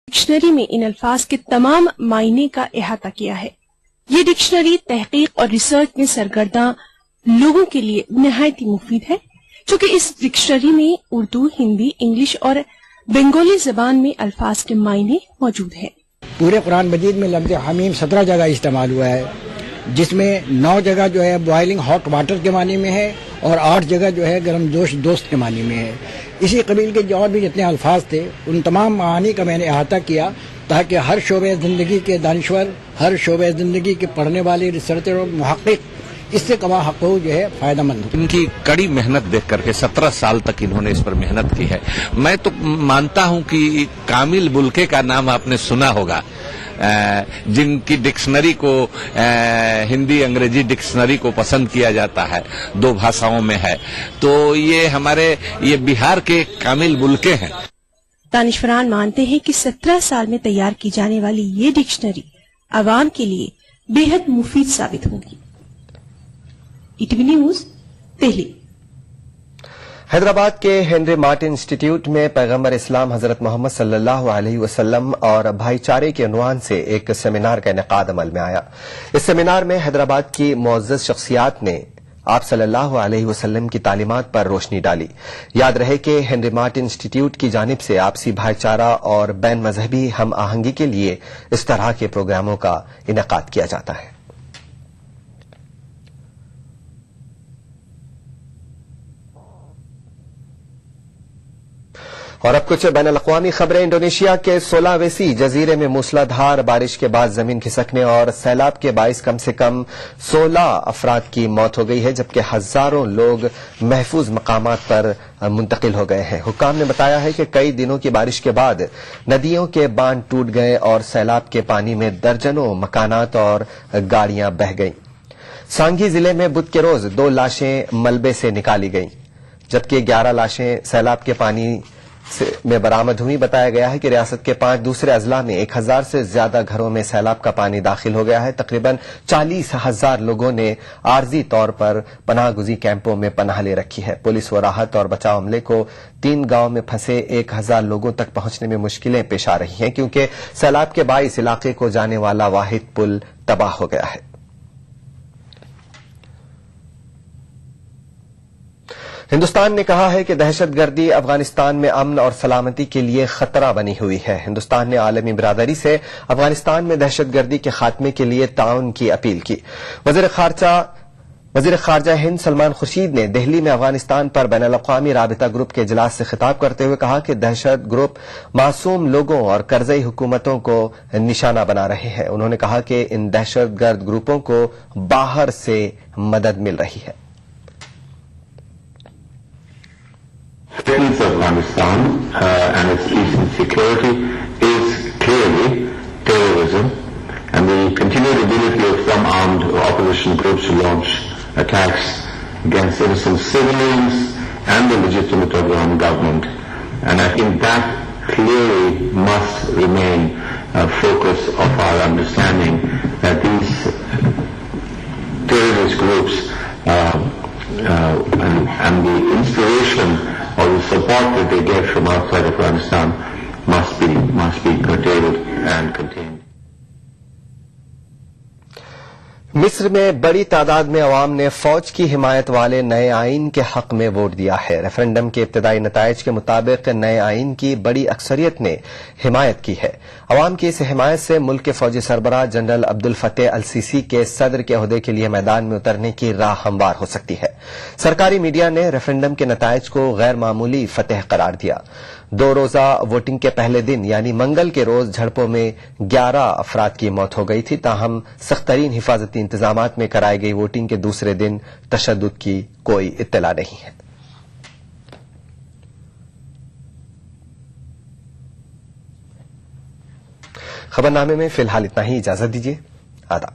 Dictionary میں ان الفاظ کے تمام معنی کا احاطہ کیا ہے۔ یہ ڈکشنری تحقیق اور ریسرچ میں سرگرداں لوگوں کے لیے نہایت ہی مفید ہے، چونکہ اس ڈکشنری میں اردو، ہندی، انگلش اور بنگالی زبان میں الفاظ کے معنی موجود ہیں۔ پورے قرآن مجید میں لفظ حمیم 17 جگہ استعمال ہوا ہے، جس میں 9 جگہ جو ہے بوائلنگ ہاٹ واٹر کے معنی میں ہے اور 8 جگہ جو ہے گرم جوش دوست کے معنی میں ہے۔ اسی قبیل کے اور بھی جتنے الفاظ تھے ان تمام معانی کا میں نے احاطہ کیا تاکہ ہر شعبہ زندگی کے دانشور، ہر شعبہ زندگی کے پڑھنے والے ریسرچر اور محقق اس سے کما حقوق جو ہے فائدہ مند ہو۔ ان کی کڑی محنت دیکھ کر کے 17 سال تک انہوں نے اس پر محنت کی ہے۔ میں تو مانتا ہوں کہ کامل بلکے کا نام آپ نے سنا ہوگا، جن کی ڈکشنری کو ہندی انگریزی ڈکشنری کو پسند کیا جاتا ہے، 2 بھاشاؤں میں ہے، تو یہ بہار کے کامل بلکے ہیں۔ دانشوران مانتے ہیں کہ 17 سال میں تیار کی جانے والی یہ ڈکشنری عوام کے لیے بے حد مفید ثابت ہوگی۔ ETV news Delhi. حیدرآباد کے ہنری مارٹن انسٹیٹیوٹ میں پیغمبر اسلام حضرت محمد صلی اللہ علیہ وسلم اور بھائی چارے کے عنوان سے ایک سیمینار کا انعقاد عمل میں آیا۔ اس سیمینار میں حیدرآباد کی معزز شخصیات نے آپ صلی اللہ علیہ وسلم کی تعلیمات پر روشنی ڈالی۔ یاد رہے کہ ہنری مارٹن انسٹیٹیوٹ کی جانب سے آپسی بھائی چارہ اور بین مذہبی ہم آہنگی کے لیے اس طرح کے پروگراموں کا انعقاد کیا جاتا ہے۔ اور اب کچھ بین الاقوامی خبریں۔ انڈونیشیا کے سولاویسی جزیرے میں موسلادھار بارش کے بعد زمین کھسکنے اور سیلاب کے باعث کم سے کم 16 افراد کی موت ہو گئی ہے، جبکہ ہزاروں لوگ محفوظ مقامات پر منتقل ہو گئے ہیں۔ حکام نے بتایا ہے کہ کئی دنوں کی بارش کے بعد ندیوں کے باندھ ٹوٹ گئے اور سیلاب کے پانی میں درجنوں مکانات اور گاڑیاں بہہ گئیں۔ سانگھی ضلع میں بدھ کے روز 2 لاشیں ملبے سے نکالی گئیں، جبکہ 11 لاشیں سیلاب کے پانی میں برآمد ہوئی۔ بتایا گیا ہے کہ ریاست کے 5 دوسرے اضلاع میں 1000 سے زیادہ گھروں میں سیلاب کا پانی داخل ہو گیا ہے۔ تقریباً 40,000 لوگوں نے عارضی طور پر پناہ گزین کیمپوں میں پناہ لے رکھی ہے۔ پولیس و راحت اور بچاؤ عملے کو 3 گاؤں میں پھنسے 1000 لوگوں تک پہنچنے میں مشکلیں پیش آ رہی ہیں، کیونکہ سیلاب کے باعث علاقے کو جانے والا واحد پل تباہ ہو گیا ہے۔ ہندوستان نے کہا ہے کہ دہشت گردی افغانستان میں امن اور سلامتی کے لیے خطرہ بنی ہوئی ہے۔ ہندوستان نے عالمی برادری سے افغانستان میں دہشت گردی کے خاتمے کے لیے تعاون کی اپیل کی۔ وزیر خارجہ ہند سلمان خورشید نے دہلی میں افغانستان پر بین الاقوامی رابطہ گروپ کے اجلاس سے خطاب کرتے ہوئے کہا کہ دہشت گروپ معصوم لوگوں اور قرضئی حکومتوں کو نشانہ بنا رہے ہیں۔ انہوں نے کہا کہ ان دہشت گرد گروپوں کو باہر سے مدد مل رہی ہے۔ Defense of Afghanistan and its peace and security is clearly terrorism, and the continued ability of some armed opposition groups to launch attacks against innocent civilians and the legitimate Afghan government. And I think that clearly must remain a focus of our understanding, that these terrorist groups and the inspiration or the support that they get from outside Afghanistan must be curtailed and contained. مصر میں بڑی تعداد میں عوام نے فوج کی حمایت والے نئے آئین کے حق میں ووٹ دیا ہے۔ ریفرنڈم کے ابتدائی نتائج کے مطابق نئے آئین کی بڑی اکثریت نے حمایت کی ہے۔ عوام کی اس حمایت سے ملک کے فوجی سربراہ جنرل عبد الفتاح السیسی کے صدر کے عہدے کے لیے میدان میں اترنے کی راہ ہموار ہو سکتی ہے۔ سرکاری میڈیا نے ریفرنڈم کے نتائج کو غیر معمولی فتح قرار دیا۔ 2 روزہ ووٹنگ کے پہلے دن یعنی منگل کے روز جھڑپوں میں 11 افراد کی موت ہو گئی تھی، تاہم سخت ترین حفاظتی انتظامات میں کرائی گئی ووٹنگ کے دوسرے دن تشدد کی کوئی اطلاع نہیں ہے۔ خبرنامے میں فی الحال اتنا ہی، اجازت دیجیے، آداب۔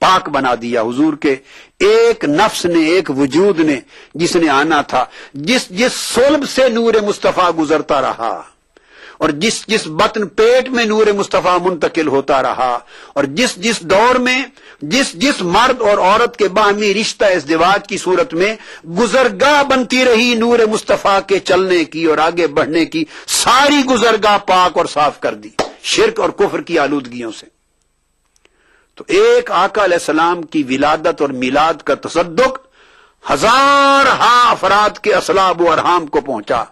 پاک بنا دیا. حضور کے ایک نفس نے، ایک وجود نے جس نے آنا تھا، جس صلب سے نور مصطفیٰ گزرتا رہا، اور جس بطن پیٹ میں نور مصطفیٰ منتقل ہوتا رہا، اور جس دور میں جس مرد اور عورت کے باہمی رشتہ ازدواج کی صورت میں گزرگاہ بنتی رہی نور مصطفیٰ کے چلنے کی اور آگے بڑھنے کی، ساری گزرگاہ پاک اور صاف کر دی شرک اور کفر کی آلودگیوں سے. تو ایک آقا علیہ السلام کی ولادت اور میلاد کا تصدق ہزارہا افراد کے اصلاب و ارحام کو پہنچا.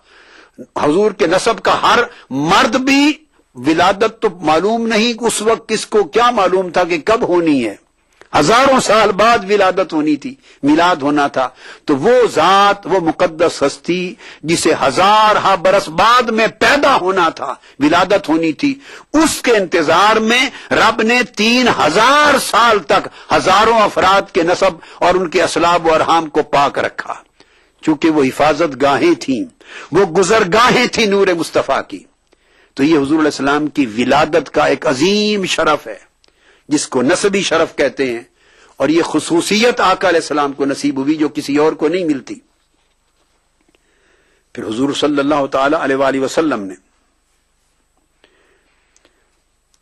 حضور کے نسب کا ہر مرد بھی، ولادت تو معلوم نہیں اس وقت کس کو کیا معلوم تھا کہ کب ہونی ہے، ہزاروں سال بعد ولادت ہونی تھی، میلاد ہونا تھا. تو وہ ذات، وہ مقدس ہستی جسے ہزارہا برس بعد میں پیدا ہونا تھا، ولادت ہونی تھی، اس کے انتظار میں رب نے 3000 سال تک ہزاروں افراد کے نسب اور ان کے اصلاب و ارحام کو پاک رکھا، چونکہ وہ حفاظت گاہیں تھیں، وہ گزرگاہیں تھیں نور مصطفیٰ کی. تو یہ حضور علیہ السلام کی ولادت کا ایک عظیم شرف ہے جس کو نسبی شرف کہتے ہیں، اور یہ خصوصیت آقا علیہ السلام کو نصیب ہوئی جو کسی اور کو نہیں ملتی. پھر حضور صلی اللہ تعالی علیہ وآلہ وسلم نے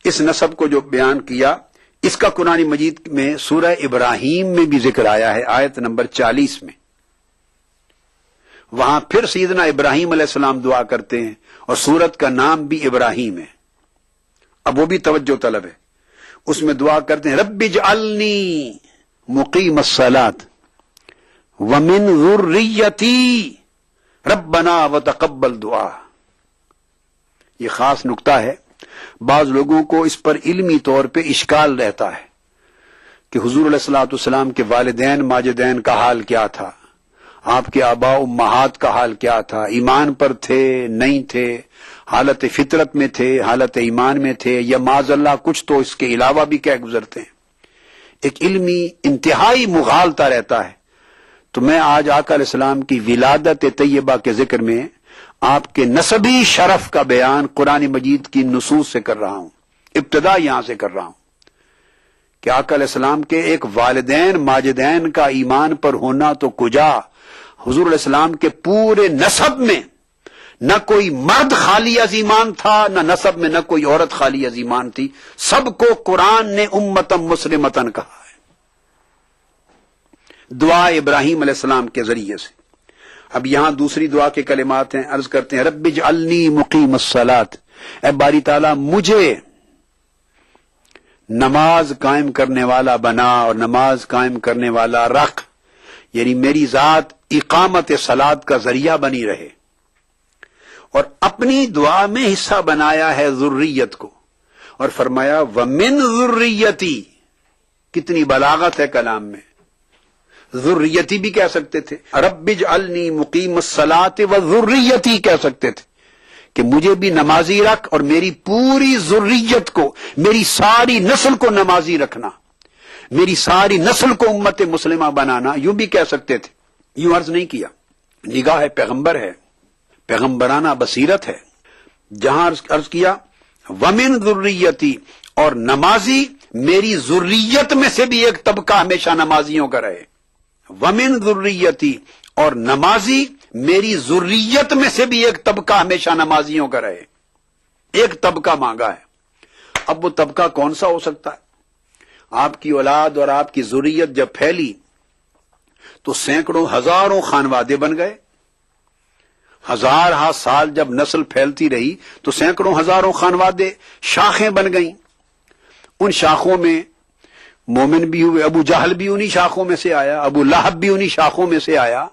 اس نسب کو جو بیان کیا، اس کا قرآن مجید میں سورہ ابراہیم میں بھی ذکر آیا ہے، آیت نمبر 40 میں. وہاں پھر سیدنا ابراہیم علیہ السلام دعا کرتے ہیں، اور سورت کا نام بھی ابراہیم ہے. اب وہ بھی توجہ طلب ہے. اس میں دعا کرتے ہیں رب اجعلنی مقیم الصلاۃ ومن ذریتی ربنا وتقبل دعا. یہ خاص نقطہ ہے. بعض لوگوں کو اس پر علمی طور پہ اشکال رہتا ہے کہ حضور علیہ الصلوۃ والسلام کے والدین ماجدین کا حال کیا تھا، آپ کے آباء امہات کا حال کیا تھا، ایمان پر تھے نہیں تھے، حالت فطرت میں تھے، حالت ایمان میں تھے، یا معاذ اللہ کچھ تو اس کے علاوہ بھی کیا گزرتے ہیں. ایک علمی انتہائی مغالطہ رہتا ہے. تو میں آج آقا علیہ السلام کی ولادت طیبہ کے ذکر میں آپ کے نسبی شرف کا بیان قرآن مجید کی نصوص سے کر رہا ہوں. ابتدا یہاں سے کر رہا ہوں کہ آقا علیہ السلام کے ایک والدین ماجدین کا ایمان پر ہونا تو کجا، حضور علیہ السلام کے پورے نسب میں نہ کوئی مرد خالی از ایمان تھا، نہ نسب میں نہ کوئی عورت خالی از ایمان تھی. سب کو قرآن نے امتم مسلمتن کہا ہے دعا ابراہیم علیہ السلام کے ذریعے سے. اب یہاں دوسری دعا کے کلمات ہیں. عرض کرتے ہیں رب اجعلنی مقیم الصلاۃ، اے باری تعالیٰ مجھے نماز قائم کرنے والا بنا، اور نماز قائم کرنے والا رکھ، یعنی میری ذات اقامت صلاۃ کا ذریعہ بنی رہے. اور اپنی دعا میں حصہ بنایا ہے ذریت کو، اور فرمایا ومن ذریتی. کتنی بلاغت ہے کلام میں. ذریتی بھی کہہ سکتے تھے، رب اجعلنی مقیم الصلاۃ وذریتی کہہ سکتے تھے کہ مجھے بھی نمازی رکھ اور میری پوری ذریت کو، میری ساری نسل کو نمازی رکھنا، میری ساری نسل کو امت مسلمہ بنانا. یوں بھی کہہ سکتے تھے، یوں عرض نہیں کیا. نگاہ پیغمبر ہے، پیغمبرانہ بصیرت ہے. جہاں عرض کیا ومن ذریتی، اور نمازی میری ذریت میں سے بھی ایک طبقہ ہمیشہ نمازیوں کا رہے. ومن ذریتی، اور نمازی میری ذریت میں سے بھی ایک طبقہ ہمیشہ نمازیوں کا رہے. ایک طبقہ مانگا ہے. اب وہ طبقہ کون سا ہو سکتا ہے؟ آپ کی اولاد اور آپ کی ذریت جب پھیلی تو سینکڑوں ہزاروں خانوادے بن گئے. ہزارہا سال جب نسل پھیلتی رہی تو سینکڑوں ہزاروں خانوادے، شاخیں بن گئیں. ان شاخوں میں مومن بھی ہوئے. ابو جہل بھی انہی شاخوں میں سے آیا، ابو لہب بھی انہی شاخوں میں سے آیا،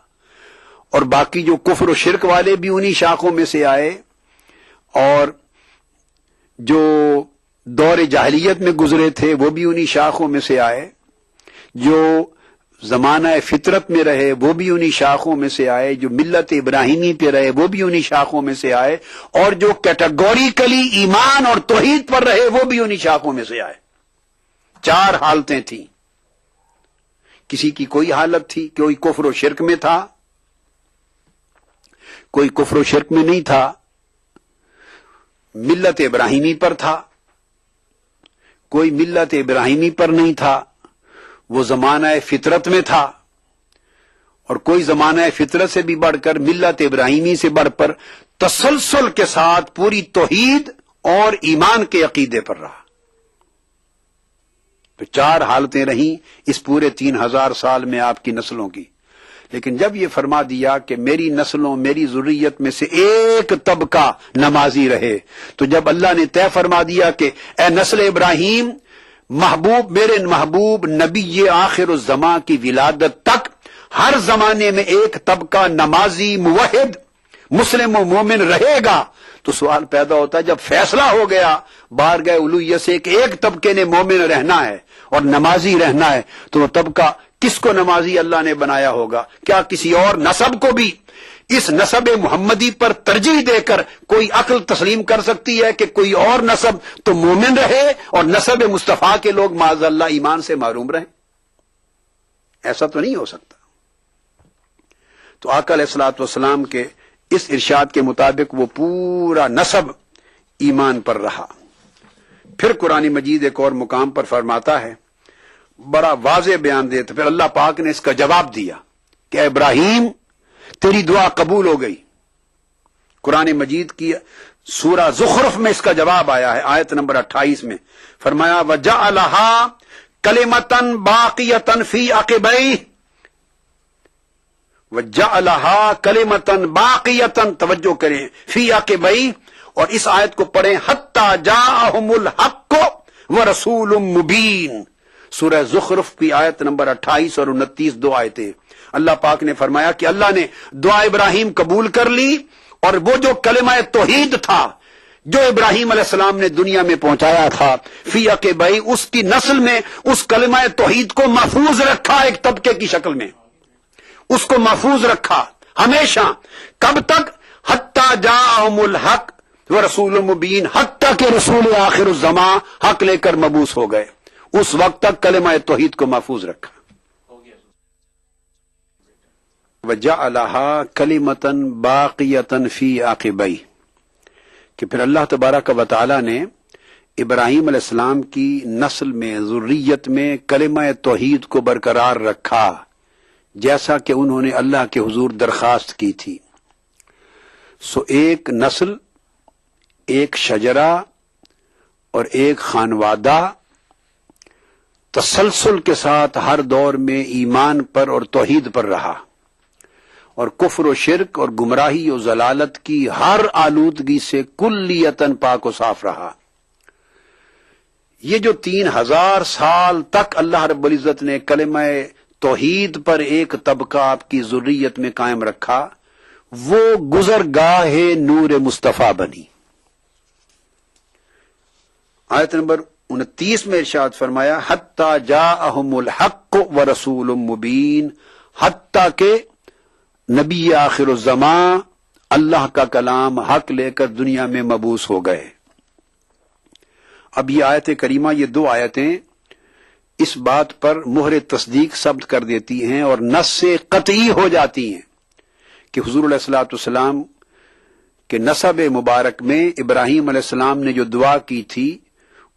اور باقی جو کفر و شرک والے بھی انہی شاخوں میں سے آئے، اور جو دور جاہلیت میں گزرے تھے وہ بھی انہی شاخوں میں سے آئے، جو زمانہ فطرت میں رہے وہ بھی انہی شاخوں میں سے آئے، جو ملت ابراہیمی پہ رہے وہ بھی انہی شاخوں میں سے آئے، اور جو کیٹیگوریکلی ایمان اور توحید پر رہے وہ بھی انہی شاخوں میں سے آئے. 4 حالتیں تھیں. کسی کی کوئی حالت تھی، کوئی کفر و شرک میں تھا، کوئی کفر و شرک میں نہیں تھا، ملت ابراہیمی پر تھا، کوئی ملت ابراہیمی پر نہیں تھا، وہ زمانہ فطرت میں تھا، اور کوئی زمانہ فطرت سے بھی بڑھ کر ملت ابراہیمی سے بڑھ کر تسلسل کے ساتھ پوری توحید اور ایمان کے عقیدے پر رہا۔ تو 4 حالتیں رہیں اس پورے 3000 سال میں آپ کی نسلوں کی، لیکن جب یہ فرما دیا کہ میری نسلوں، میری ذریت میں سے ایک طبقہ نمازی رہے، تو جب اللہ نے طے فرما دیا کہ اے نسل ابراہیم، محبوب میرے محبوب نبی آخر الزماں کی ولادت تک ہر زمانے میں ایک طبقہ نمازی، موحد، مسلم و مومن رہے گا، تو سوال پیدا ہوتا ہے جب فیصلہ ہو گیا بارگاہ الوہیت سے کہ ایک طبقے نے مومن رہنا ہے اور نمازی رہنا ہے، تو وہ طبقہ کس کو نمازی اللہ نے بنایا ہوگا؟ کیا کسی اور نسب کو بھی اس نسب محمدی پر ترجیح دے کر کوئی عقل تسلیم کر سکتی ہے کہ کوئی اور نسب تو مومن رہے اور نسب مصطفیٰ کے لوگ معاذ اللہ ایمان سے محروم رہیں؟ ایسا تو نہیں ہو سکتا۔ تو آقا علیہ الصلوۃ والسلام کے اس ارشاد کے مطابق وہ پورا نسب ایمان پر رہا۔ پھر قرآن مجید ایک اور مقام پر فرماتا ہے، بڑا واضح بیان دیتا، پھر اللہ پاک نے اس کا جواب دیا کہ اے ابراہیم تیری دعا قبول ہو گئی۔ قرآن مجید کی سورہ زخرف میں اس کا جواب آیا ہے، آیت نمبر 28 میں فرمایا وَجَعَلَهَا كَلِمَةً بَاقِيَةً فِي عَقِبَيْهِ، وَجَعَلَهَا كَلِمَةً بَاقِيَةً، توجہ کریں، فِي عَقِبَيْهِ، اور اس آیت کو پڑھیں حَتَّى جَاءَهُمُ الْحَقُّ وَرَسُولٌ مُبِينٌ۔ سورہ زخرف کی آیت نمبر 28 اور 29 دو آیتیں۔ اللہ پاک نے فرمایا کہ اللہ نے دعا ابراہیم قبول کر لی، اور وہ جو کلمہ توحید تھا جو ابراہیم علیہ السلام نے دنیا میں پہنچایا تھا، فی عقبہ، اس کی نسل میں اس کلمہ توحید کو محفوظ رکھا، ایک طبقے کی شکل میں اس کو محفوظ رکھا ہمیشہ۔ کب تک؟ حتی جاءہم الحق ورسول مبین، حتی کہ رسول آخر الزمان حق لے کر مبعوث ہو گئے، اس وقت تک کلمہ توحید کو محفوظ رکھا۔ وَجَعَلَهَا كَلِمَةً بَاقِيَةً فِي عَقِبَيْهِ، کہ پھر اللہ تبارک و تعالی نے ابراہیم علیہ السلام کی نسل میں، ذریت میں کلمہ توحید کو برقرار رکھا، جیسا کہ انہوں نے اللہ کے حضور درخواست کی تھی۔ سو ایک نسل، ایک شجرہ اور ایک خانوادہ تسلسل کے ساتھ ہر دور میں ایمان پر اور توحید پر رہا، اور کفر و شرک اور گمراہی و ضلالت کی ہر آلودگی سے کلیتاً پاک و صاف رہا۔ یہ جو 3000 سال تک اللہ رب العزت نے کلمہ توحید پر ایک طبقہ آپ کی ذریت میں قائم رکھا، وہ گزرگاہ نور مصطفیٰ بنی۔ آیت نمبر 29 میں ارشاد فرمایا حتی جاءہم الحق ورسول مبین، حتی کہ نبی آخر الزمان اللہ کا کلام حق لے کر دنیا میں مبعوث ہو گئے۔ اب یہ آیت کریمہ، یہ دو آیتیں اس بات پر مہر تصدیق ثبت کر دیتی ہیں اور نص سے قطعی ہو جاتی ہیں کہ حضور علیہ الصلوۃ والسلام کے نسب مبارک میں ابراہیم علیہ السلام نے جو دعا کی تھی،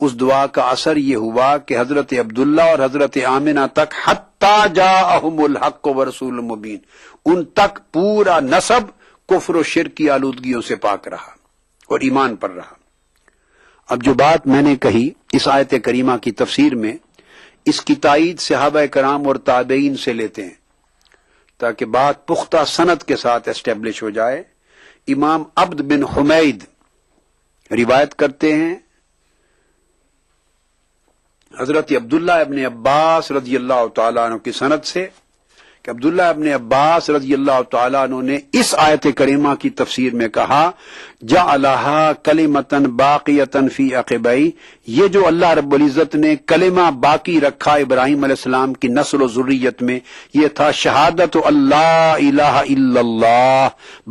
اس دعا کا اثر یہ ہوا کہ حضرت عبداللہ اور حضرت آمنہ تک حتی جاءہم الحق ورسول مبین، ان تک پورا نسب کفر و شرک کی آلودگیوں سے پاک رہا اور ایمان پر رہا۔ اب جو بات میں نے کہی اس آیت کریمہ کی تفسیر میں، اس کی تائید صحابہ کرام اور تابعین سے لیتے ہیں تاکہ بات پختہ سند کے ساتھ اسٹیبلش ہو جائے۔ امام عبد بن حمید روایت کرتے ہیں حضرت عبداللہ ابن عباس رضی اللہ تعالیٰ عنہ کی سند سے کہ عبداللہ ابن عباس رضی اللہ تعالیٰ عنہ نے اس آیت کریمہ کی تفسیر میں کہا جعلہا کلمۃ باقیۃ فی عقبیہ، یہ جو اللہ رب العزت نے کلمہ باقی رکھا ابراہیم علیہ السلام کی نسل و ذریت میں، یہ تھا شہادت اللہ الہ الا اللہ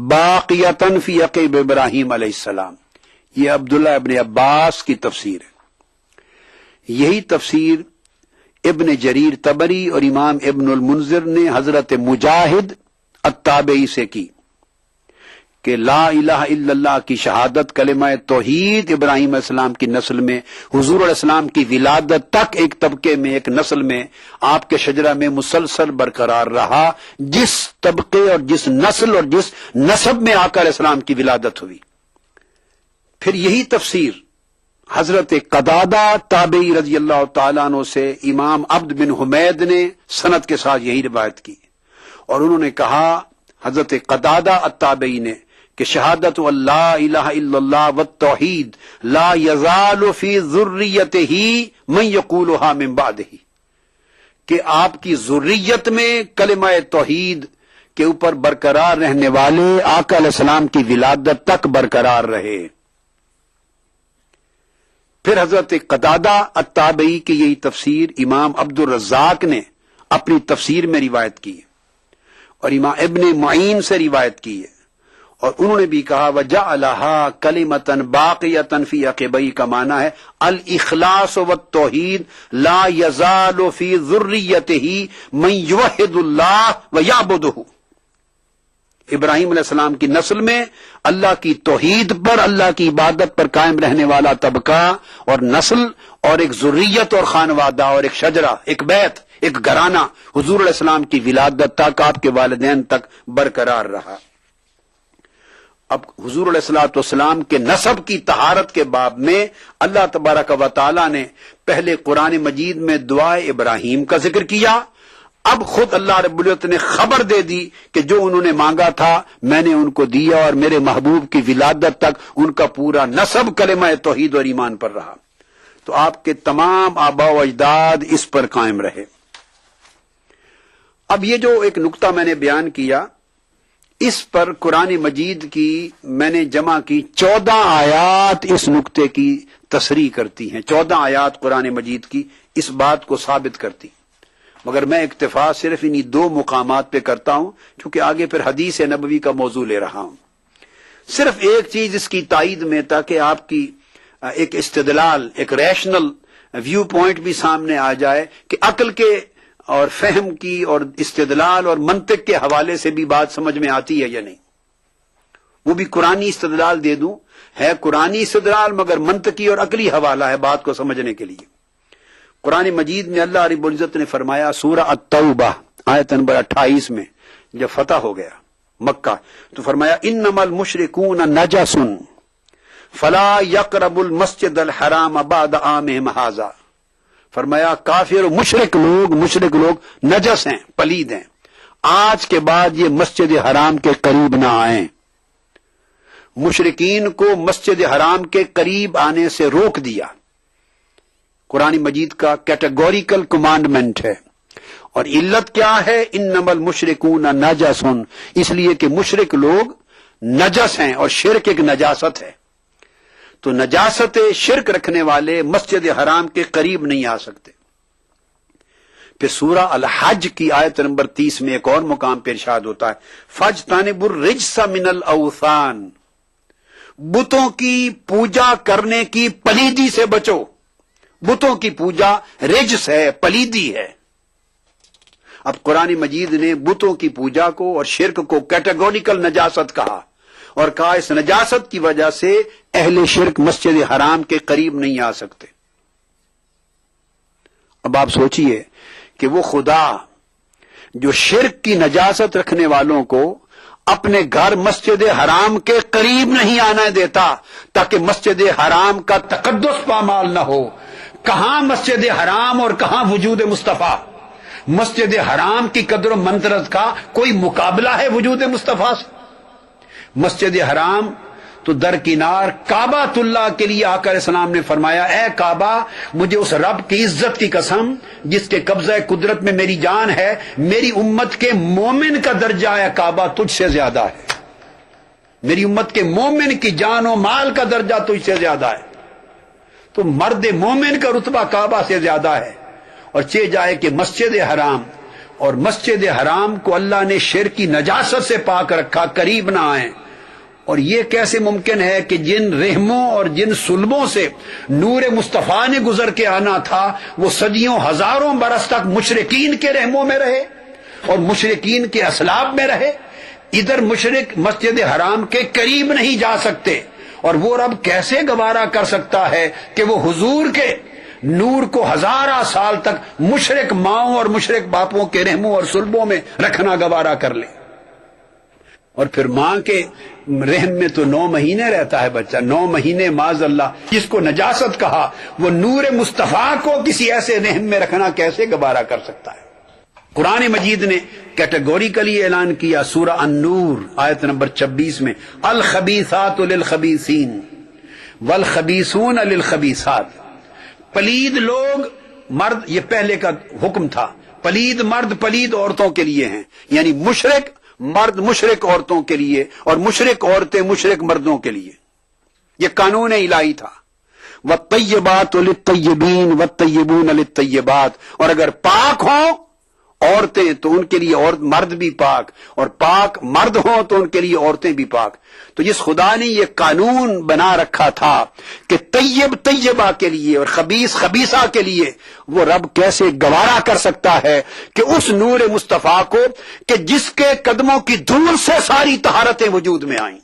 باقیۃ فی عقب ابراہیم علیہ السلام۔ یہ عبداللہ ابن عباس کی تفسیر ہے۔ یہی تفسیر ابن جریر طبری اور امام ابن المنذر نے حضرت مجاہد التابعی سے کی کہ لا الہ الا اللہ کی شہادت کلمہ توحید ابراہیم علیہ السلام کی نسل میں، حضور علیہ السلام کی ولادت تک ایک طبقے میں، ایک نسل میں، آپ کے شجرہ میں مسلسل برقرار رہا، جس طبقے اور جس نسل اور جس نسب میں آقا علیہ السلام کی ولادت ہوئی۔ پھر یہی تفسیر حضرت قتادہ تابعی رضی اللہ تعالیٰ عنہ سے امام عبد بن حمید نے سند کے ساتھ یہی روایت کی، اور انہوں نے کہا حضرت قتادہ التابعی نے کہ شہادت اللہ الہ الا اللہ والتوحید لا یزال فی ذریتہ من یقولها من بعدہ، کہ آپ کی ذریت میں کلمہ توحید کے اوپر برقرار رہنے والے آقا علیہ السلام کی ولادت تک برقرار رہے۔ پھر حضرت قتادہ التابعی کی یہی تفسیر امام عبد الرزاق نے اپنی تفسیر میں روایت کی ہے، اور امام ابن معین سے روایت کی ہے، اور انہوں نے بھی کہا وَجَعَلَهَا كَلِمَةً بَاقِيَةً فِي عَقِبَيْهِ کا معنی ہے الْإِخْلَاصُ وَالتَّوْحِيد لَا يَزَالُ فِي ذُرِّيَّتِهِ مَن يُوحِدُ اللَّهَ وَيَعْبُدُهُ۔ ابراہیم علیہ السلام کی نسل میں اللہ کی توحید پر، اللہ کی عبادت پر قائم رہنے والا طبقہ اور نسل، اور ایک ذریت اور خانوادہ اور ایک شجرہ، ایک بیت، ایک گھرانہ حضور علیہ السلام کی ولادت تک، آپ کے والدین تک برقرار رہا۔ اب حضور علیہ الصلوۃ والسلام کے نسب کی طہارت کے باب میں اللہ تبارک و تعالی نے پہلے قرآن مجید میں دعائے ابراہیم کا ذکر کیا، اب خود اللہ رب العزت نے خبر دے دی کہ جو انہوں نے مانگا تھا میں نے ان کو دیا، اور میرے محبوب کی ولادت تک ان کا پورا نسب کلمہ توحید اور ایمان پر رہا، تو آپ کے تمام آباء و اجداد اس پر قائم رہے۔ اب یہ جو ایک نقطہ میں نے بیان کیا، اس پر قرآن مجید کی میں نے جمع کی 14 آیات اس نقطے کی تصریح کرتی ہیں، 14 آیات قرآن مجید کی اس بات کو ثابت کرتی، مگر میں اکتفا صرف انہی 2 مقامات پہ کرتا ہوں، کیونکہ آگے پھر حدیث نبوی کا موضوع لے رہا ہوں۔ صرف ایک چیز اس کی تائید میں، تاکہ آپ کی ایک استدلال، ایک ریشنل ویو پوائنٹ بھی سامنے آ جائے کہ عقل کے اور فہم کی اور استدلال اور منطق کے حوالے سے بھی بات سمجھ میں آتی ہے یا نہیں، وہ بھی قرآنی استدلال دے دوں، ہے قرآنی استدلال مگر منطقی اور عقلی حوالہ ہے بات کو سمجھنے کے لیے۔ قرآن مجید میں اللہ رب العزت نے فرمایا سورہ التوبہ آیت نمبر 28 میں، جب فتح ہو گیا مکہ تو فرمایا انما المشرکون نجس فلا يقربوا المسجد الحرام بعد عامهم هذا، فرمایا کافر و مشرک لوگ نجس ہیں، پلید ہیں، آج کے بعد یہ مسجد حرام کے قریب نہ آئیں۔ مشرکین کو مسجد حرام کے قریب آنے سے روک دیا، قرآن مجید کا کیٹیگوریکل کمانڈمنٹ ہے، اور علت کیا ہے؟ انما المشرکون نجس، اس لیے کہ مشرک لوگ نجس ہیں اور شرک ایک نجاست ہے، تو نجاست شرک رکھنے والے مسجد حرام کے قریب نہیں آ سکتے۔ پھر سورہ الحج کی آیت نمبر 30 میں ایک اور مقام پہ ارشاد ہوتا ہے فَاجْتَنِبُوا الرِّجْسَ مِنَ الْأَوْثَانِ، بتوں کی پوجا کرنے کی پلیدی سے بچو۔ بتوں کی پوجا رجس ہے، پلیدی ہے۔ اب قرآن مجید نے بتوں کی پوجا کو اور شرک کو کیٹیگوریکل نجاست کہا، اور کہا اس نجاست کی وجہ سے اہل شرک مسجد حرام کے قریب نہیں آ سکتے۔ اب آپ سوچئے کہ وہ خدا جو شرک کی نجاست رکھنے والوں کو اپنے گھر مسجد حرام کے قریب نہیں آنا دیتا تاکہ مسجد حرام کا تقدس پامال نہ ہو، کہاں مسجد حرام اور کہاں وجود مصطفیٰ؟ مسجد حرام کی قدر و منزلت کا کوئی مقابلہ ہے وجود مصطفیٰ سے؟ مسجد حرام تو درکنار کعبۃ اللہ کے لیے آقا علیہ السلام نے فرمایا اے کعبہ مجھے اس رب کی عزت کی قسم جس کے قبضہ قدرت میں میری جان ہے، میری امت کے مومن کا درجہ ہے کعبہ تجھ سے زیادہ ہے، میری امت کے مومن کی جان و مال کا درجہ تجھ سے زیادہ ہے، تو مرد مومن کا رتبہ کعبہ سے زیادہ ہے۔ اور چہ جائے کہ مسجد حرام اور مسجد حرام کو اللہ نے شرک کی نجاست سے پاک رکھا، قریب نہ آئیں۔ اور یہ کیسے ممکن ہے کہ جن رحموں اور جن صلبوں سے نور مصطفیٰ نے گزر کے آنا تھا وہ صدیوں ہزاروں برس تک مشرکین کے رحموں میں رہے اور مشرکین کے اسلاب میں رہے؟ ادھر مشرک مسجد حرام کے قریب نہیں جا سکتے، اور وہ رب کیسے گوارا کر سکتا ہے کہ وہ حضور کے نور کو ہزارہ سال تک مشرک ماؤں اور مشرک باپوں کے رحموں اور صلبوں میں رکھنا گوارا کر لے؟ اور پھر ماں کے رحم میں تو 9 مہینے رہتا ہے بچہ، 9 مہینے معاذ اللہ، جس کو نجاست کہا، وہ نور مصطفیٰ کو کسی ایسے رحم میں رکھنا کیسے گوارا کر سکتا ہے؟ قرآن مجید نے کیٹیگوریکلی اعلان کیا سورہ النور آیت نمبر 26 میں، الخبیثات للخبیثین والخبیثون للخبیثات، پلید لوگ مرد، یہ پہلے کا حکم تھا، پلید مرد پلید عورتوں کے لیے ہیں، یعنی مشرک مرد مشرک عورتوں کے لیے اور مشرک عورتیں مشرک مردوں کے لیے، یہ قانون الہی تھا۔ والطیبات للطیبین والطیبون للطیبات، اور اگر پاک ہوں عورتیں تو ان کے لیے مرد بھی پاک، اور پاک مرد ہوں تو ان کے لیے عورتیں بھی پاک۔ تو جس خدا نے یہ قانون بنا رکھا تھا کہ طیب طیبہ کے لیے اور خبیث خبیثہ کے لیے، وہ رب کیسے گوارا کر سکتا ہے کہ اس نور مصطفیٰ کو کہ جس کے قدموں کی دھول سے ساری طہارتیں وجود میں آئیں،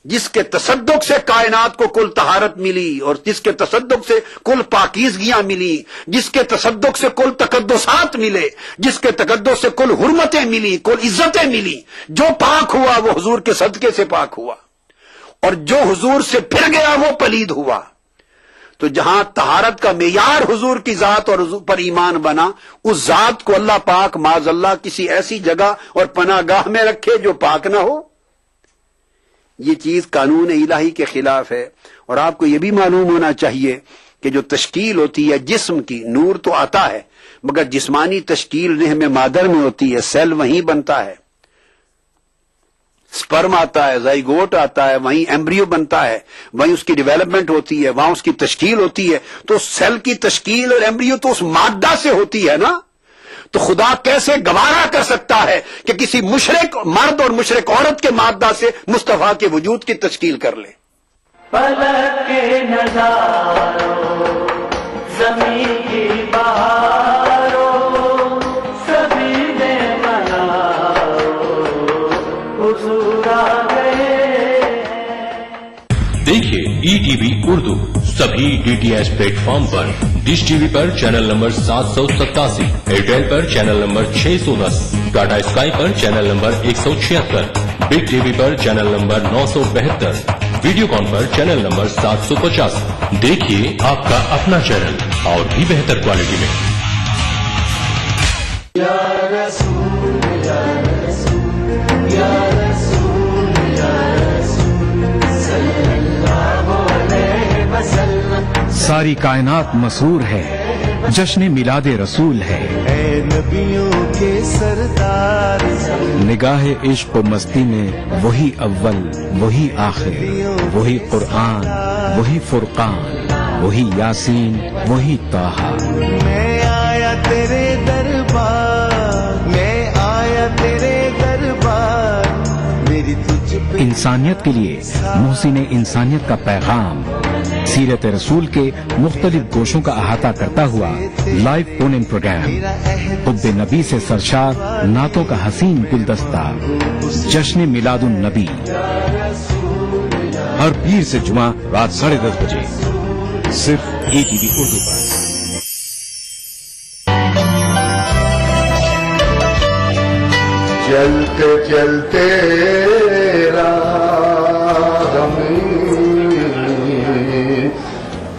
جس کے تصدق سے کائنات کو کل طہارت ملی، اور جس کے تصدق سے کل پاکیزگیاں ملی، جس کے تصدق سے کل تقدسات ملے، جس کے تقدس سے کل حرمتیں ملی، کل عزتیں ملی، جو پاک ہوا وہ حضور کے صدقے سے پاک ہوا، اور جو حضور سے پھر گیا وہ پلید ہوا۔ تو جہاں طہارت کا معیار حضور کی ذات اور حضور پر ایمان بنا، اس ذات کو اللہ پاک معاذ اللہ کسی ایسی جگہ اور پناہ گاہ میں رکھے جو پاک نہ ہو، یہ چیز قانون الہی کے خلاف ہے۔ اور آپ کو یہ بھی معلوم ہونا چاہیے کہ جو تشکیل ہوتی ہے جسم کی، نور تو آتا ہے مگر جسمانی تشکیل رحم مادر میں ہوتی ہے، سیل وہیں بنتا ہے، سپرم آتا ہے، زائگوٹ آتا ہے، وہیں ایمبریو بنتا ہے، وہیں اس کی ڈیولپمنٹ ہوتی ہے، وہاں اس کی تشکیل ہوتی ہے۔ تو سیل کی تشکیل اور ایمبریو تو اس مادہ سے ہوتی ہے نا، تو خدا کیسے گوارا کر سکتا ہے کہ کسی مشرک مرد اور مشرک عورت کے مادہ سے مصطفیٰ کے وجود کی تشکیل کر لے؟ پلک کے نظاروں زمین کی بہاروں سبھی نے مناؤ حضور آ گئے۔ دیکھیے ETV اردو سبھی DTH پلیٹ فارم پر، ڈش ٹی وی پر چینل نمبر 787، ایئرٹیل پر چینل نمبر 610، ٹاٹا اسکائی پر channel number 176، big T V پر چینل نمبر 972، ویڈیو کان پر چینل نمبر 750۔ دیکھیے آپ کا اپنا چینل اور بھی بہتر کوالٹی میں۔ یا رسول یا رسول یا رسول یا رسول صلی اللہ علیہ وسلم، ساری کائنات مسرور ہے، جشن میلاد رسول ہے، اے نبیوں کے سردار، نگاہ عشق و مستی میں وہی اول وہی آخر، وہی قرآن وہی فرقان، وہی یاسین وہی طٰہٰ۔ میں آیا تیرے دربار، میں آیا تیرے دربار، میری تجھ پہ انسانیت کے لیے محسن انسانیت کا پیغام، سیرت رسول کے مختلف گوشوں کا احاطہ کرتا ہوا لائیو فون پروگرام، حب نبی سے سرشار نعتوں کا حسین گلدستہ، جشن میلاد النبی، ہر پیر سے جمعہ رات 10:30 بجے صرف ETV اردو پر۔ چلتے چلتے راہ میں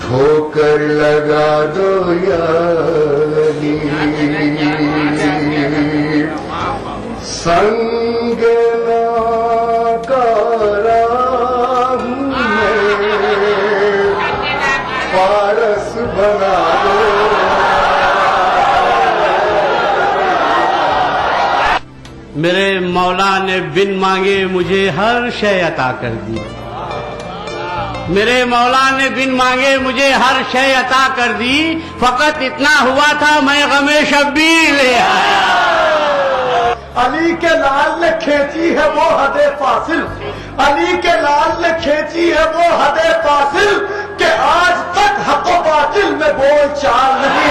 ٹھوکر لگا دو یاری، سنگ کا راہ میں پارس بنا دو۔ میرے مولا نے بن مانگے مجھے ہر شے عطا کر دی، میرے مولا نے بن مانگے مجھے ہر شے عطا کر دی، فقط اتنا ہوا تھا میں غم شبیر لے آیا۔ علی کے لال نے کھینچی ہے وہ حد فاصل، علی کے لال نے کھینچی ہے وہ حد فاصل کہ آج تک حق و باطل میں بول چال نہیں۔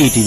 ETV